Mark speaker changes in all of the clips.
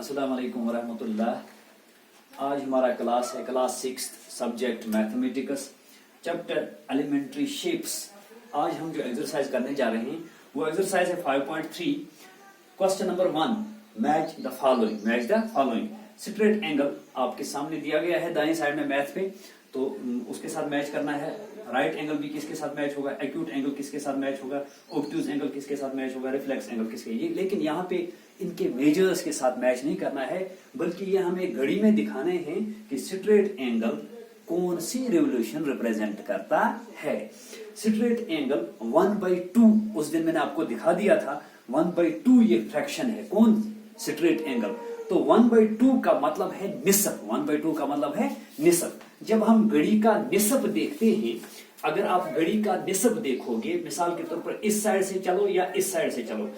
Speaker 1: अस्सलाम वालेकुम वरहमतुल्लाह। आज हमारा क्लास है class 6 subject mathematics chapter elementary shapes. आज हम जो एक्सरसाइज करने जा रहे हैं वो एक्सरसाइज है 5.3। Question number 1, match the following. Straight angle आपके सामने दिया गया है दाएं साइड में मैथ पे, तो उसके साथ मैच करना है। राइट एंगल भी किसके साथ मैच होगा, एक्यूट एंगल किसके साथ मैच होगा, ऑब्ट्यूज एंगल किसके साथ मैच होगा, रिफ्लेक्स एंगल किसके। ये लेकिन यहाँ पे इनके मेजर्स के साथ मैच नहीं करना है, बल्कि ये हमें घड़ी में दिखाने हैं कि स्ट्रेट एंगल कौन सी रिवोल्यूशन रिप्रेजेंट करता है। स्ट्रेट एंगल 1/2 उस दिन मैंने आपको दिखा दिया था। 1/2 ये फ्रैक्शन है कौन, स्ट्रेट एंगल। तो 1/2 का मतलब है निसफ। 1/2 का मतलब है निसफ। जब हम घड़ी का निसफ देखते हैं, अगर आप घड़ी का निसफ देखोगे, मिसाल के तौर पर इस साइड से चलो या इस साइड से चलो,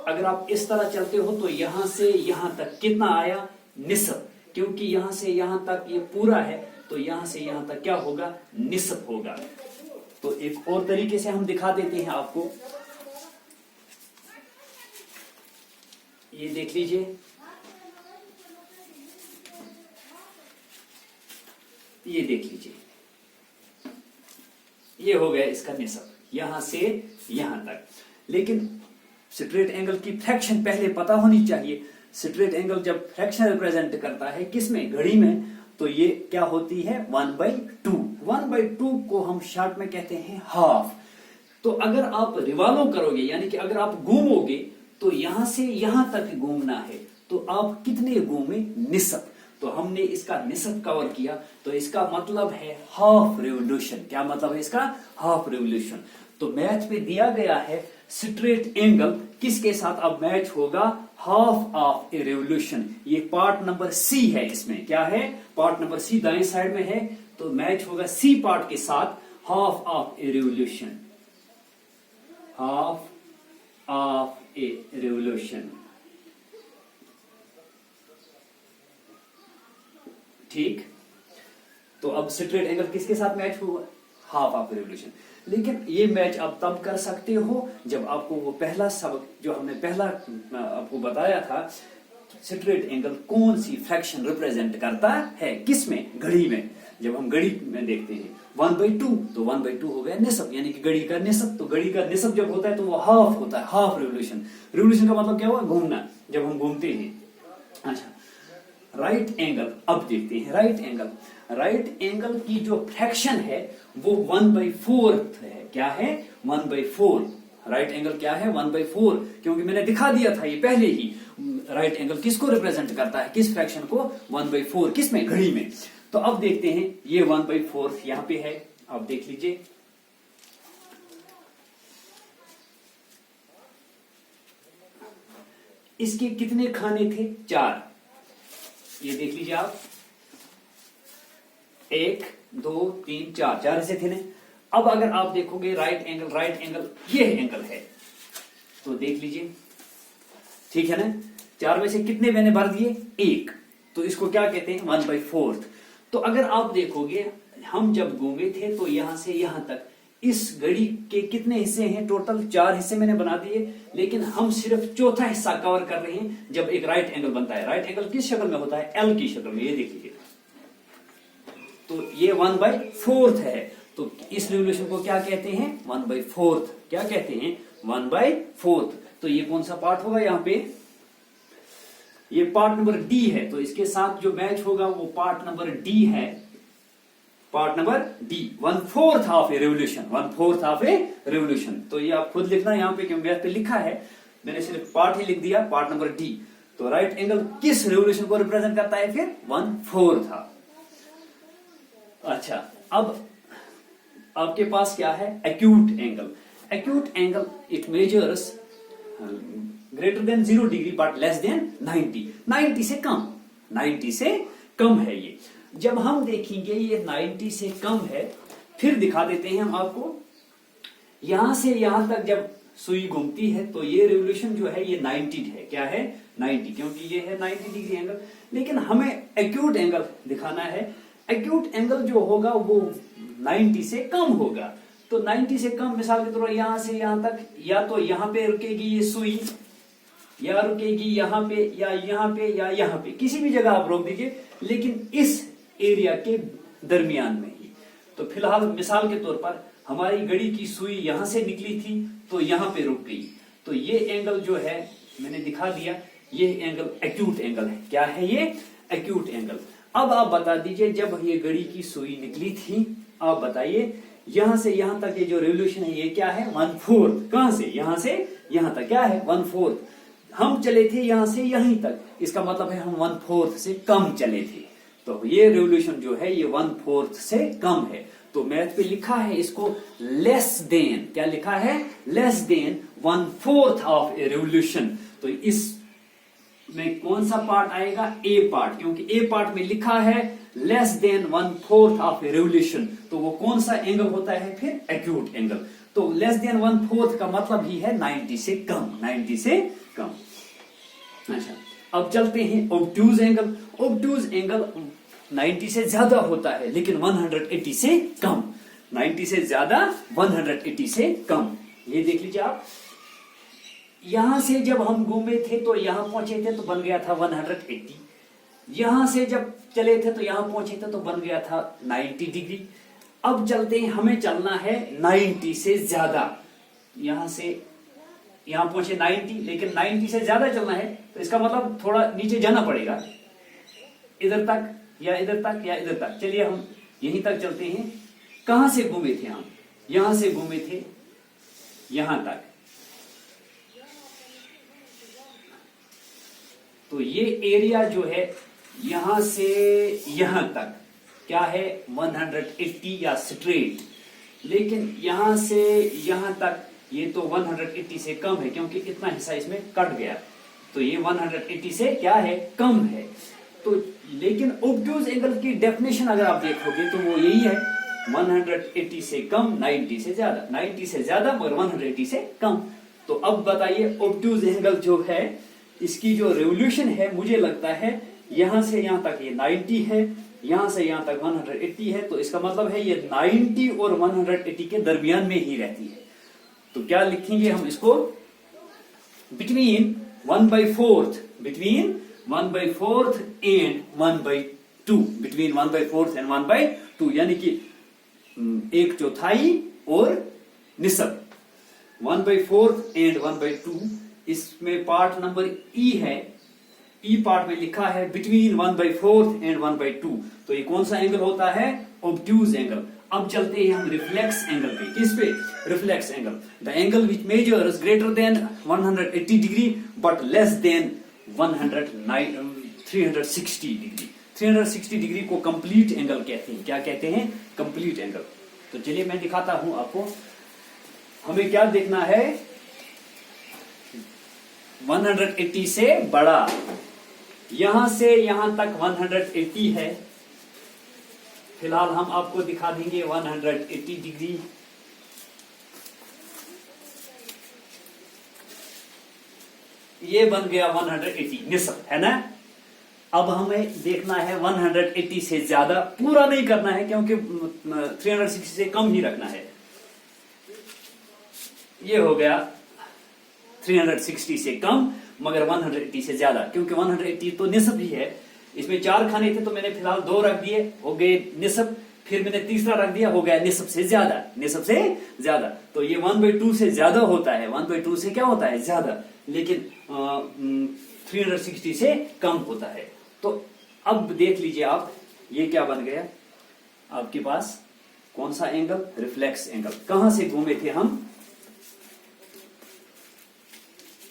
Speaker 1: अगर आप इस तरह चलते हो तो यहां से यहां तक कितना आया, निसफ। क्योंकि यहां से यहां तक ये पूरा है, तो यहां से यहां तक क्या होगा, निसफ होगा। तो एक और तरीके से हम दिखा देते हैं आपको, ये देख लीजिए, ये देख लीजिए, ये हो गया इसका निसफ, यहां से यहां तक। लेकिन स्ट्रेट एंगल की फ्रैक्शन पहले पता होनी चाहिए। स्ट्रेट एंगल जब फ्रैक्शन रिप्रेजेंट करता है किसमें, घड़ी में, तो ये क्या होती है 1/2। 1/2 को हम शॉर्ट में कहते हैं हाफ। तो अगर आप रिवॉल्व करोगे, यानी कि अगर आप घूमोगे, तो यहां से यहां तक घूमना है, तो आप कितने घूमे, निसफ। तो हमने इसका निसफ कवर किया, तो इसका मतलब है हाफ रिवोल्यूशन। क्या मतलब है इसका, हाफ रिवोल्यूशन। तो मैथ में दिया गया है स्ट्रेट एंगल किसके साथ अब मैच होगा, हाफ ऑफ ए रिवोल्यूशन। ये पार्ट नंबर सी है, इसमें क्या है, पार्ट नंबर सी दाएं साइड में है, तो मैच होगा सी पार्ट के साथ half of a revolution, half of a revolution. ठीक, तो अब स्ट्रेट एंगल किसके साथ मैच हुआ, हाफ ऑफ रिवोल्यूशन। लेकिन ये मैच आप तब कर सकते हो जब आपको वो पहला सबक जो हमने पहला आपको बताया था, स्ट्रेट एंगल कौन सी फ्रैक्शन रिप्रेजेंट करता है, किसमें, घड़ी में। जब हम घड़ी में देखते हैं 1/2, तो 1/2 हो गया निसफ, यानी कि घड़ी का निसफ। तो घड़ी का निसफ जब होता है तो वो हाफ होता है, हाफ रिवोल्यूशन। रिवोल्यूशन का मतलब क्या हुआ, घूमना, जब हम घूमते हैं। अच्छा, राइट एंगल अब देखते हैं। राइट एंगल की जो फ्रैक्शन है वो 1/4 है। क्या है, 1/4। राइट एंगल क्या है, 1/4, क्योंकि मैंने दिखा दिया था ये पहले ही। राइट एंगल किसको रिप्रेजेंट करता है, किस फ्रैक्शन को, 1/4, किसमें, घड़ी में। तो अब देखते हैं, ये 1/4 यहां पे है, अब देख लीजिए, इसके कितने खाने थे, 4। ये देख लीजिए आप, 1 2 3 4, 4 ऐसे थे ना। अब अगर आप देखोगे राइट एंगल ये एंगल है, तो देख लीजिए, ठीक है ना। 4 में से कितने मैंने भर दिए, 1, तो इसको क्या कहते हैं, 1/4। तो अगर आप देखोगे, हम जब घूमे थे तो यहां से यहां तक इस घड़ी के कितने हिस्से हैं, टोटल 4 हिस्से मैंने बना दिए, लेकिन हम सिर्फ चौथा हिस्सा कवर कर रहे हैं जब एक राइट एंगल बनता है। राइट एंगल किस शक्ल में होता है, एल की शक्ल में, ये देख लीजिए। तो ये 1/4 है, तो इस रिवोल्यूशन को क्या कहते हैं, 1/4। क्या कहते हैं, 1/4। तो ये कौन सा पार्ट होगा, यहां पे ये पार्ट नंबर डी है, तो इसके साथ जो मैच होगा वो पार्ट नंबर डी है, part number D, 1/4 of a revolution, 1/4 of a revolution. तो ये आप खुद लिखना यहाँ पे, क्योंकि मैथ पे लिखा है, मैंने सिर्फ पार्ट ही लिख दिया, पार्ट नंबर डी। तो राइट एंगल किस रिवोल्यूशन को रिप्रेजेंट करता है, फिर 1/4 था। अच्छा, अब आपके पास क्या है, acute angle. Acute angle it measures greater than 0 degree but less than 90, 90 से कम, 90 से कम है ये। जब हम देखेंगे ये 90 से कम है, फिर दिखा देते हैं हम आपको, यहां से यहां तक जब सुई घूमती है तो ये रिवोल्यूशन जो है ये 90 है। क्या है, 90, क्योंकि ये है 90 डिग्री एंगल। लेकिन हमें एक्यूट एंगल दिखाना है, एक्यूट एंगल जो होगा वो 90 से कम होगा। तो 90 से कम, मिसाल के तौर पर यहां से यहां तक, या तो यहां पे रुकेगी ये सुई, या रुकेगी यहाँ पे या यहाँ पे या यहाँ पे, किसी भी जगह आप रोक दीजिए, लेकिन इस एरिया के दरमियान में ही। तो फिलहाल मिसाल के तौर पर हमारी घड़ी की सुई यहां से निकली थी तो यहां पे रुक गई, तो ये एंगल जो है मैंने दिखा दिया, ये एंगल एक्यूट एंगल है। क्या है ये? Acute angle. अब आप बता दीजिए जब ये घड़ी की सुई निकली थी, आप बताइए यहां से यहां तक ये जो रेवोल्यूशन है ये क्या है? 1/4। कहां से? यहां से यहां तक क्या है? 1/4। हम चले थे यहां से यहीं तक, इसका मतलब है हम 1/4 से कम चले थे, तो ये रेवोल्यूशन जो है ये 1/4 से कम है। तो मैथ पे लिखा है इसको लेस देन, क्या लिखा है? Less than 1/4 of A revolution. तो इस में कौन सा पार्ट आएगा? ए पार्ट, क्योंकि ए पार्ट में लिखा है less than 1/4 of A revolution, तो वो कौन सा एंगल होता है फिर? Acute angle. तो लेस देन 1/4 का मतलब ही है 90 से कम, 90 से कम। अच्छा, अब चलते हैं ऑब्ट्यूज एंगल। ऑब्ट्यूज एंगल 90 से ज्यादा होता है लेकिन 180 से कम, 90 से ज्यादा 180 से कम। ये देख लीजिए आप, यहां से जब हम घूमे थे तो यहां पहुंचे थे तो बन गया था 180, यहां से जब चले थे तो यहां पहुंचे थे तो बन गया था 90 डिग्री। अब चलते हैं, हमें चलना है 90 से ज्यादा, यहां से यहां पहुंचे 90, लेकिन 90 से ज्यादा चलना है तो इसका मतलब थोड़ा नीचे जाना पड़ेगा, इधर तक या इधर तक या इधर तक। चलिए हम यहीं तक चलते हैं। कहां से घूमे थे हम? यहां से घूमे थे यहां तक, तो ये एरिया जो है यहां से यहां तक क्या है? 180 या स्ट्रेट, लेकिन यहां से यहां तक ये तो 180 से कम है क्योंकि इतना हिस्सा इसमें कट गया, तो ये 180 से क्या है? कम है। तो लेकिन ऑब्ट्यूज एंगल की डेफिनेशन अगर आप देखोगे तो वो यही है 180 से कम, 90 से ज्यादा, 90 से ज्यादा मगर 180 से कम। तो अब बताइए ऑब्ट्यूज एंगल जो है इसकी जो रेवोल्यूशन है, मुझे लगता है यहां से यहां तक ये 90 है, यहां से यहां तक 180 है, तो इसका मतलब है ये 90 और 180 के दरमियान में ही रहती है। तो क्या लिखेंगे हम इसको? Between 1/4, between 1/4 and 1/2, between 1/4 and 1/2, यानी कि 1/4 और निसब, 1/4 एंड 1/2। इसमें पार्ट नंबर ई है, ई पार्ट में लिखा है बिटवीन 1/4 एंड 1/2, तो ये कौन सा एंगल होता है? Obtuse angle. अब चलते हैं हम रिफ्लेक्स एंगल पे। किस पे? Reflex angle. The angle which measures greater than 180 degree but less than 360 degree. 360 degree को कंप्लीट एंगल कहते हैं। क्या कहते हैं? Complete angle. तो चलिए मैं दिखाता हूं आपको। हमें क्या देखना है? 180 से बड़ा, यहां से यहां तक 180 है, फिलहाल हम आपको दिखा देंगे 180 डिग्री। ये बन गया 180 निसब, है ना। अब हमें देखना है 180 से ज्यादा, पूरा नहीं करना है क्योंकि 360 से कम ही रखना है। ये हो गया 360 से कम मगर 180 से ज्यादा, क्योंकि 180 तो निसब ही है। इसमें 4 खाने थे तो मैंने फिलहाल 2 रख दिए, हो गए निसब, फिर मैंने तीसरा रख दिया, हो गया निसब से ज्यादा, निसब से ज्यादा। तो ये 1/2 से ज्यादा होता है, 1/2 से क्या होता है? ज्यादा, लेकिन 360 से कम होता है। तो अब देख लीजिए आप, ये क्या बन गया आपके पास? कौन सा एंगल? Reflex angle. कहां से घूमे थे हम?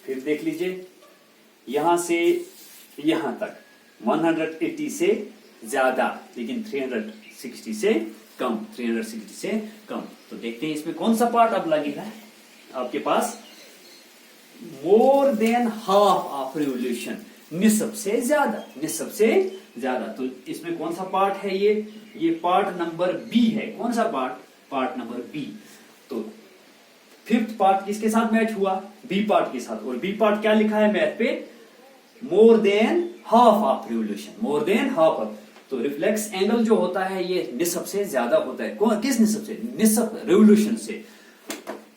Speaker 1: फिर देख लीजिए, यहां से यहां तक 180 से ज्यादा लेकिन 360 से कम, 360 से कम। तो देखते हैं इसमें कौन सा पार्ट अब लगेगा आपके पास? More than half of revolution, निसब से ज्यादा, निसब से ज्यादा। तो इसमें कौन सा पार्ट है? ये पार्ट नंबर बी है। कौन सा पार्ट? Part number B. तो फिफ्थ पार्ट किसके साथ मैच हुआ? बी पार्ट के साथ। और बी पार्ट क्या लिखा है मैथ पे? मोर than half of revolution, more than half of. तो रिफ्लेक्स एंगल जो होता है ये निसब से ज्यादा होता है। किस निसब से? निसब रेवोल्यूशन से।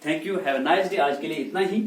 Speaker 1: Thank you, have a nice day. आज के लिए इतना ही।